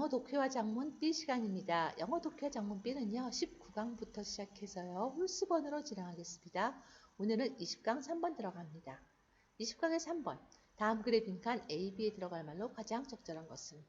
독해와 작문 B 시간입니다. 영어 독해와 작문 B는요. 19강부터 시작해서요. 홀수번으로 진행하겠습니다. 오늘은 20강 3번 들어갑니다. 20강의 3번. 다음 글의 빈칸 A, B에 들어갈 말로 가장 적절한 것은?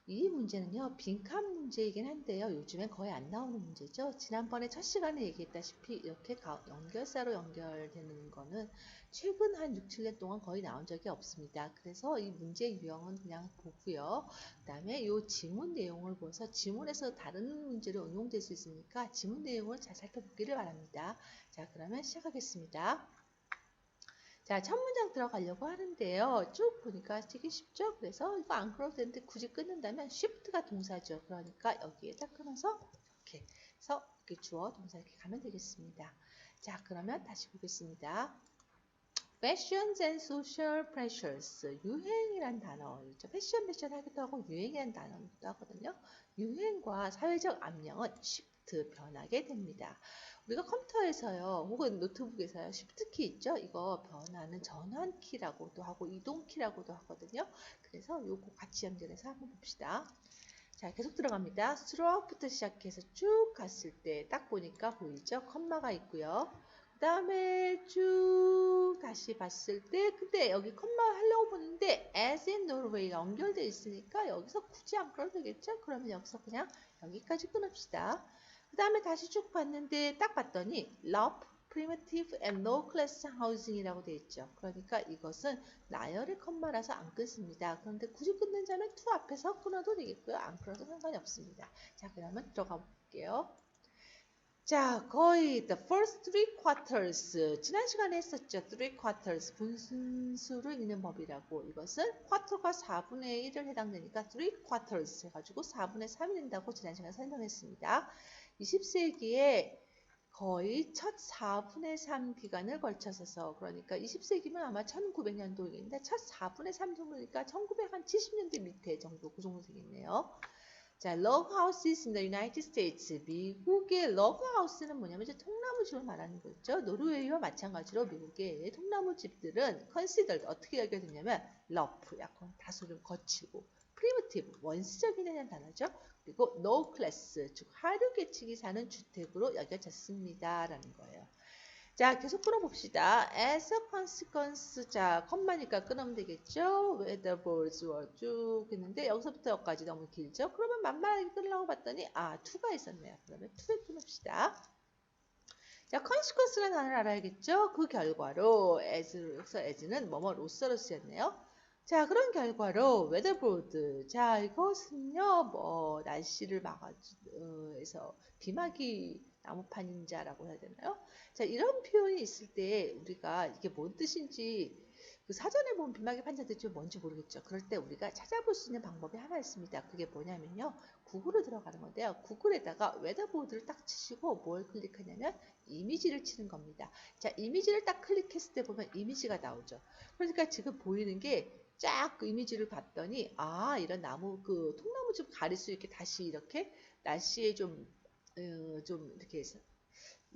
이 문제는요. 빈칸 문제이긴 한데요. 요즘엔 거의 안 나오는 문제죠. 지난번에 첫 시간에 얘기했다시피 이렇게 연결사로 연결되는 거는 최근 한 6, 7년 동안 거의 나온 적이 없습니다. 그래서 이 문제 유형은 그냥 보고요. 그 다음에 이 지문 내용을 보면서 지문에서 다른 문제로 응용될 수 있으니까 지문 내용을 잘 살펴보기를 바랍니다. 자, 그러면 시작하겠습니다. 자, 첫 문장 들어가려고 하는데요. 쭉 보니까 되게 쉽죠? 그래서 이거 안 끌어도 되는데 굳이 끊는다면 shift가 동사죠. 그러니까 여기에다 끊어서 이렇게 해서 이렇게 주어 동사 이렇게 가면 되겠습니다. 자, 그러면 다시 보겠습니다. Fashions and social pressures. 유행이란 단어 있죠. 패션 하기도 하고 유행이란 단어도 하거든요. 유행과 사회적 압력은 shift 변하게 됩니다. 우리가 컴퓨터에서요, 혹은 노트북에서요, Shift 키 있죠? 이거 변하는 전환 키라고도 하고 이동 키라고도 하거든요. 그래서 요거 같이 연결해서 한번 봅시다. 자, 계속 들어갑니다. throughout부터 시작해서 쭉 갔을 때 딱 보니까 보이죠? 컴마가 있고요. 그 다음에 쭉 다시 봤을 때 근데 여기 컴마 하려고 보는데 as in Norway가 연결되어 있으니까 여기서 굳이 안 끌어도 되겠죠? 그러면 여기서 그냥 여기까지 끊읍시다. 그 다음에 다시 쭉 봤는데 딱 봤더니 rough, primitive and low class housing이라고 되어 있죠. 그러니까 이것은 나열의 컴마라서 안 끊습니다. 그런데 굳이 끊는다면 to 앞에서 끊어도 되겠고요. 안 끊어도 상관이 없습니다. 자, 그러면 들어가 볼게요. 자, 거의 the first three quarters. 지난 시간에 했었죠. three quarters. 분수를 읽는 법이라고. 이것은 쿼터가 4분의 1을 해당되니까 three quarters 해가지고 4분의 3이 된다고 지난 시간에 설명했습니다. 20세기에 거의 첫 4분의 3 기간을 걸쳐서 그러니까 20세기면 아마 1900년도인데 첫 4분의 3 정도니까 1970년대 밑에 정도 그 정도 되겠네요. 자, log houses in the United States. 미국의 log house는 뭐냐면 이제 통나무집을 말하는 거죠. 노르웨이와 마찬가지로 미국의 통나무 집들은 considered 어떻게 여겨졌냐면 rough, 약간 다소 좀 거칠고 primitive, 원시적이라는 단어죠. 그리고 no class, 즉 하류 계층이 사는 주택으로 여겨졌습니다. 라는 거예요. 자, 계속 끊어봅시다. as a consequence, 자, 컴마니까 끊으면 되겠죠? weather boards were 쭉 했는데 여기서부터 여기까지 너무 길죠? 그러면 만만하게 끊으려고 봤더니 to가 있었네요. 그러면 to에 끊읍시다. 자, consequence라는 단어를 알아야겠죠? 그 결과로 여기서 as는 뭐뭐로서로 쓰였네요. 자, 그런 결과로 weatherboard. 자, 이것은요, 날씨를 해서 비마기 나무판인자라고 해야 되나요? 자, 이런 표현이 있을 때 우리가 이게 뭔 뜻인지 그 사전에 보면 비마기 판자들이 뭔지 모르겠죠. 그럴 때 우리가 찾아볼 수 있는 방법이 하나 있습니다. 그게 뭐냐면요. 구글로 들어가는 건데요. 구글에다가 웨더보드를 딱 치시고 뭘 클릭하냐면 이미지를 치는 겁니다. 자, 이미지를 딱 클릭했을 때 보면 이미지가 나오죠. 그러니까 지금 보이는 게 쫙 그 이미지를 봤더니 이런 나무 그 통나무집 가리수 이렇게 다시 이렇게 날씨에 좀 이렇게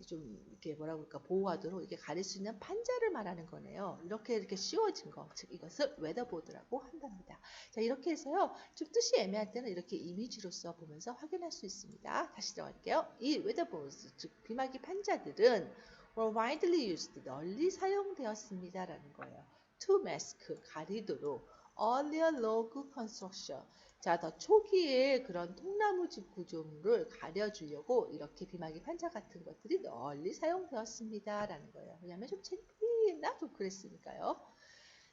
좀 이렇게 뭐라 그럴까 보호하도록 이렇게 가릴 수 있는 판자를 말하는 거네요. 이렇게 씌워진 거, 즉 이것을 웨더보드라고 한답니다. 자, 이렇게 해서요. 좀 뜻이 애매할 때는 이렇게 이미지로서 보면서 확인할 수 있습니다. 다시 들어갈게요. 이 웨더보드, 즉 비마기 판자들은 were widely used, 널리 사용되었습니다라는 거예요. to mask, 가리도록 earlier log construction. 자, 더 초기에 그런 통나무집 구조물을 가려주려고 이렇게 비마기 판자 같은 것들이 널리 사용되었습니다. 라는 거예요. 왜냐하면 좀 창피했나? 좀 그랬으니까요.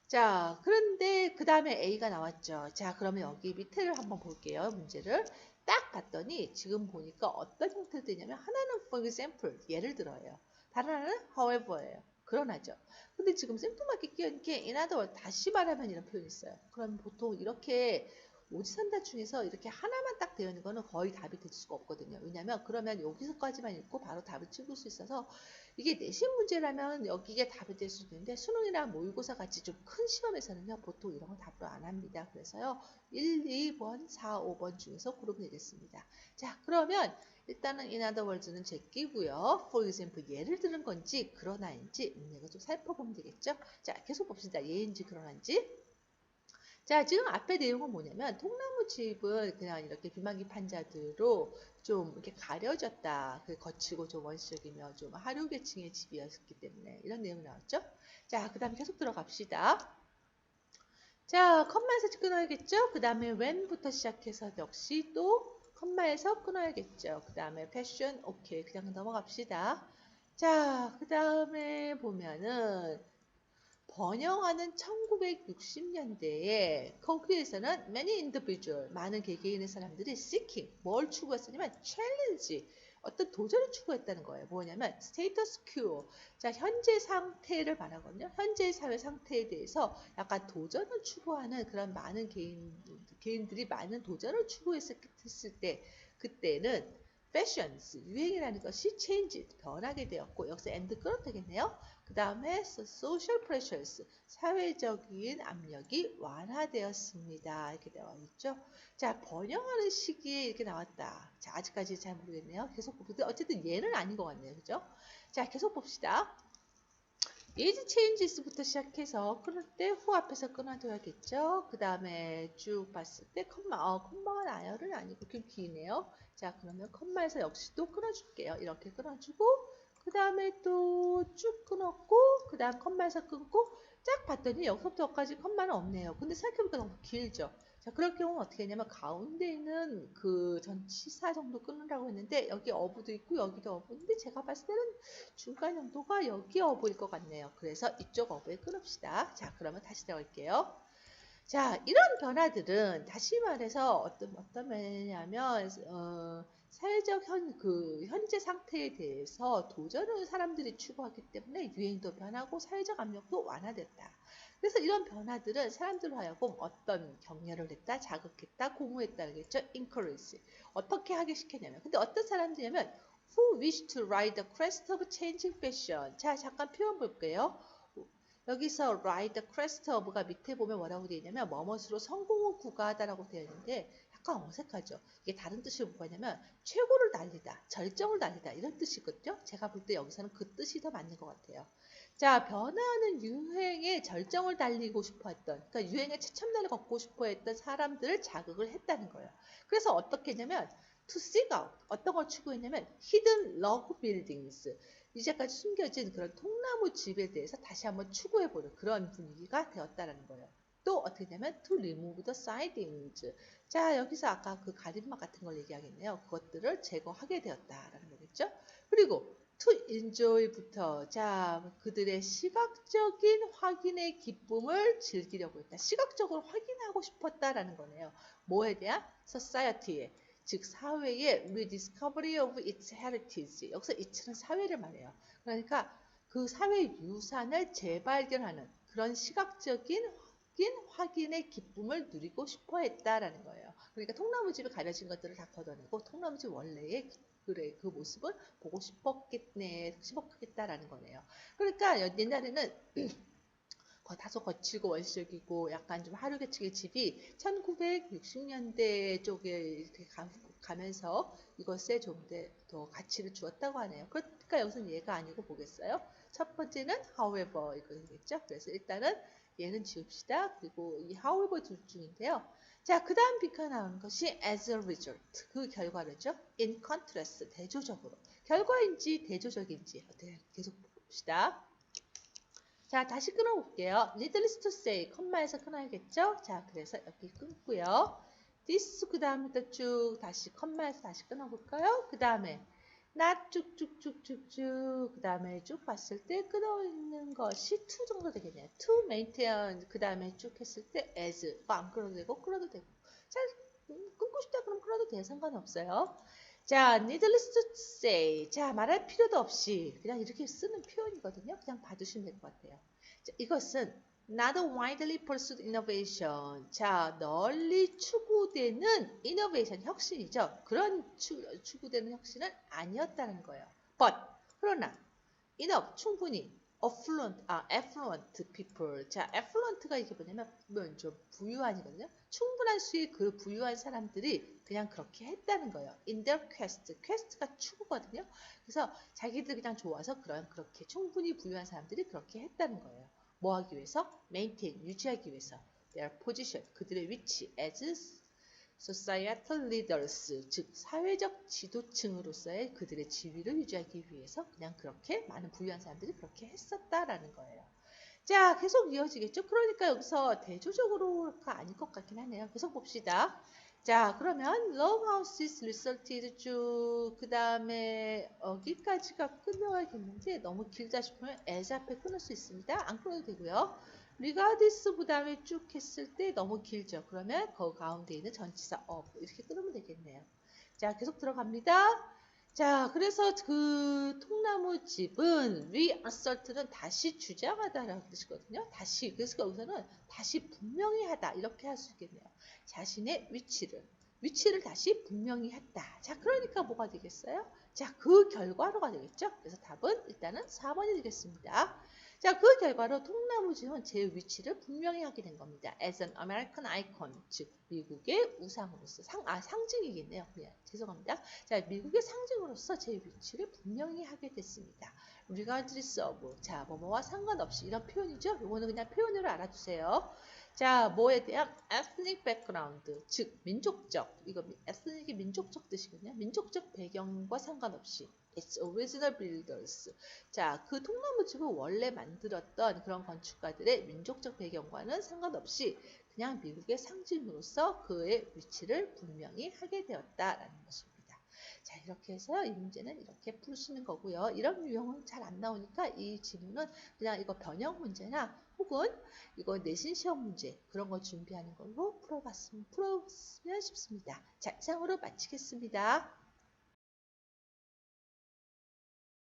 자, 그런데 그 다음에 A가 나왔죠. 자, 그러면 여기 밑에를 한번 볼게요. 문제를. 딱 봤더니 지금 보니까 어떤 형태로 되냐면 하나는 for example, 예를 들어요. 다른 하나는 however예요. 그러나죠. 근데 지금 생뚱맞게 끼어있는 게 in other words, 다시 말하면 이런 표현이 있어요. 그럼 보통 이렇게 오지선다 중에서 이렇게 하나만 딱 되어 있는 거는 거의 답이 될 수가 없거든요. 왜냐면 그러면 여기서까지만 읽고 바로 답을 찍을 수 있어서 이게 내신 문제라면 여기가 답이 될 수 있는데 수능이나 모의고사 같이 좀 큰 시험에서는요. 보통 이런 건 답으로 안 합니다. 그래서요. 1, 2번, 4, 5번 중에서 고르면 되겠습니다. 자, 그러면 일단은 in other words는 제끼고요. for example, 예를 들은 건지 그러나인지 이거 좀 살펴보면 되겠죠. 자, 계속 봅시다. 예인지 그러나인지. 자, 지금 앞에 내용은 뭐냐면 통나무집은 그냥 이렇게 비만기 판자들로 좀 이렇게 가려졌다. 그 거치고 좀 원시적이며 좀 하류 계층의 집이었기 때문에 이런 내용이 나왔죠. 자, 그 다음에 계속 들어갑시다. 자, 컴마에서 끊어야겠죠? 그 다음에 when부터 시작해서 역시 또 컴마에서 끊어야겠죠. 그 다음에 패션, 오케이. 그냥 넘어갑시다. 자, 그 다음에 보면은 번영하는 1960년대에 거기에서는 many individual, 많은 개개인의 사람들이 seeking, 뭘 추구했었냐면 challenge, 어떤 도전을 추구했다는 거예요. 뭐냐면 status quo, 자 현재 상태를 말하거든요. 현재 사회 상태에 대해서 약간 도전을 추구하는 그런 많은 개인들이 많은 도전을 추구했을 때 그때는 fashions, 유행이라는 것이 changed, 변하게 되었고 여기서 and 끊어되겠네요. 그 다음에 social pressures, 사회적인 압력이 완화되었습니다. 이렇게 나와 있죠. 자, 번영하는 시기에 이렇게 나왔다. 자, 아직까지 잘 모르겠네요. 계속 봅시다. 어쨌든 얘는 아닌 것 같네요. 그죠? 자, 계속 봅시다. age changes부터 시작해서 끊을 때 후 앞에서 끊어둬야겠죠. 그 다음에 쭉 봤을 때 컴마가 나열은 아니고 좀 기네요. 자, 그러면 컴마에서 역시 또 끊어줄게요. 이렇게 끊어주고 그 다음에 또 쭉 끊었고 그 다음 컴마에서 끊고 쫙 봤더니 여기서부터 여기까지 컴마는 없네요. 근데 생각해보니까 너무 길죠. 자, 그럴 경우는 어떻게 하냐면 가운데 있는 그 전치사 정도 끊으라고 했는데 여기 어부도 있고 여기도 어부인데 제가 봤을 때는 중간 정도가 여기 어부일 것 같네요. 그래서 이쪽 어부에 끊읍시다. 자, 그러면 다시 들어갈게요. 자, 이런 변화들은 다시 말해서 어떤 면이냐면 사회적 현재 상태에 대해서 도전을 사람들이 추구하기 때문에 유행도 변하고 사회적 압력도 완화됐다. 그래서 이런 변화들은 사람들로 하여금 어떤 격려를 했다, 자극했다, 고무했다겠죠. encourage. 어떻게 하게 시켰냐면 근데 어떤 사람들이냐면 who wish to ride the crest of changing fashion. 자, 잠깐 표현 볼게요. 여기서 ride the crest of가 밑에 보면 뭐라고 되어 있냐면 뭐뭇으로 성공을 구가하다라고 되어 있는데 약간 어색하죠. 이게 다른 뜻이 뭐냐면 최고를 달리다, 절정을 달리다 이런 뜻이거든요. 제가 볼 때 여기서는 그 뜻이 더 맞는 것 같아요. 자, 변화하는 유행의 절정을 달리고 싶어 했던, 그러니까 유행의 최첨단을 걷고 싶어 했던 사람들을 자극을 했다는 거예요. 그래서 어떻게 했냐면 to seek out, 어떤 걸 추구했냐면 hidden log buildings, 이제까지 숨겨진 그런 통나무 집에 대해서 다시 한번 추구해보는 그런 분위기가 되었다는 거예요. 또 어떻게 되냐면 to remove the sidings. 자, 여기서 아까 그 가림막 같은 걸 얘기하겠네요. 그것들을 제거하게 되었다라는 거겠죠. 그리고 to enjoy부터 자, 그들의 시각적인 확인의 기쁨을 즐기려고 했다. 시각적으로 확인하고 싶었다라는 거네요. 뭐에 대한? society에. 즉 사회의 rediscovery of its heritage. 여기서 it는 사회를 말해요. 그러니까 그 사회 유산을 재발견하는 그런 시각적인 확인의 기쁨을 누리고 싶어 했다라는 거예요. 그러니까 통나무집에 가려진 것들을 다 걷어내고 통나무집 원래의 그래 그 모습을 보고 싶었겠다라는 거네요. 그러니까 옛날에는 다소 거칠고 원시적이고 약간 좀 하류계층의 집이 1960년대 쪽에 이렇게 가면서 이것에 좀 더 가치를 주었다고 하네요. 그러니까 여기서는 얘가 아니고 보겠어요. 첫 번째는 however 이거겠죠. 그래서 일단은 얘는 지웁시다. 그리고 이 however 둘 중인데요. 자, 그 다음 비가 나오는 것이 as a result. 그 결과를죠. in contrast, 대조적으로. 결과인지 대조적인지 어떻게 계속 봅시다. 자, 다시 끊어볼게요. needless to say, 컴마에서 끊어야겠죠? 자, 그래서 여기 끊고요. this 그 다음부터 쭉 다시 컴마에서 다시 끊어볼까요? 그 다음에 not 쭉쭉쭉쭉쭉 그 다음에 쭉 봤을 때 끊어있는 것이 to 정도 되겠네요. to maintain 그 다음에 쭉 했을 때 as 안 끊어도 되고 끊어도 되고 자, 끊고 싶다 그러면 끊어도 돼. 상관없어요. 자, needless to say. 자, 말할 필요도 없이 그냥 이렇게 쓰는 표현이거든요. 그냥 봐두시면 될 것 같아요. 자, 이것은 not widely pursued innovation. 자, 널리 추구되는 innovation, 혁신이죠. 그런 추구되는 혁신은 아니었다는 거예요. But, 그러나 enough, 충분히 affluent people. 자, affluent가 이게 뭐냐면 좀 부유한이거든요. 충분한 수의 그 부유한 사람들이 그냥 그렇게 했다는 거예요. in their quest가 추구거든요. 그래서 자기들 그냥 좋아서 그렇게 충분히 부유한 사람들이 그렇게 했다는 거예요. 뭐 하기 위해서? maintain, 유지하기 위해서. their position, 그들의 위치 as societal leaders, 즉 사회적 지도층으로서의 그들의 지위를 유지하기 위해서 그냥 그렇게 많은 부유한 사람들이 그렇게 했었다라는 거예요. 자, 계속 이어지겠죠? 그러니까 여기서 대조적으로가 아닐 것 같긴 하네요. 계속 봅시다. 자, 그러면 love houses resulted 쭉 그 다음에 여기까지가 끝내야겠는데 너무 길다 싶으면 as 앞에 끊을 수 있습니다. 안 끊어도 되고요. regardless 그 다음에 쭉 했을 때 너무 길죠. 그러면 그 가운데 있는 전치사 of 이렇게 끊으면 되겠네요. 자, 계속 들어갑니다. 자, 그래서 그 통나무집은 reassert는 다시 주장하다라는 뜻이거든요. 다시, 그래서 여기서는 다시 분명히 하다 이렇게 할 수 있겠네요. 자신의 위치를 다시 분명히 했다. 자, 그러니까 뭐가 되겠어요? 자, 그 결과로가 되겠죠. 그래서 답은 일단은 4번이 되겠습니다. 자, 그 결과로 통나무집은 제 위치를 분명히 하게 된 겁니다. As an American icon, 즉 미국의 우상으로서 상징이겠네요. 네, 죄송합니다. 자, 미국의 상징으로서 제 위치를 분명히 하게 됐습니다. Regardless of, 자, 뭐뭐와 상관없이 이런 표현이죠. 이거는 그냥 표현으로 알아두세요. 자, 뭐에 대한 ethnic background, 즉 민족적, 이거 ethnic이 민족적 뜻이거든요. 민족적 배경과 상관없이 its original builders. 자, 그 통나무집을 원래 만들었던 그런 건축가들의 민족적 배경과는 상관없이 그냥 미국의 상징으로서 그의 위치를 분명히 하게 되었다라는 것입니다. 자, 이렇게 해서 이 문제는 이렇게 풀시는 거고요. 이런 유형은 잘 안 나오니까 이 지문은 그냥 이거 변형 문제나 혹은 이거 내신 시험 문제 그런 거 준비하는 걸로 풀었으면 싶습니다. 자, 이상으로 마치겠습니다.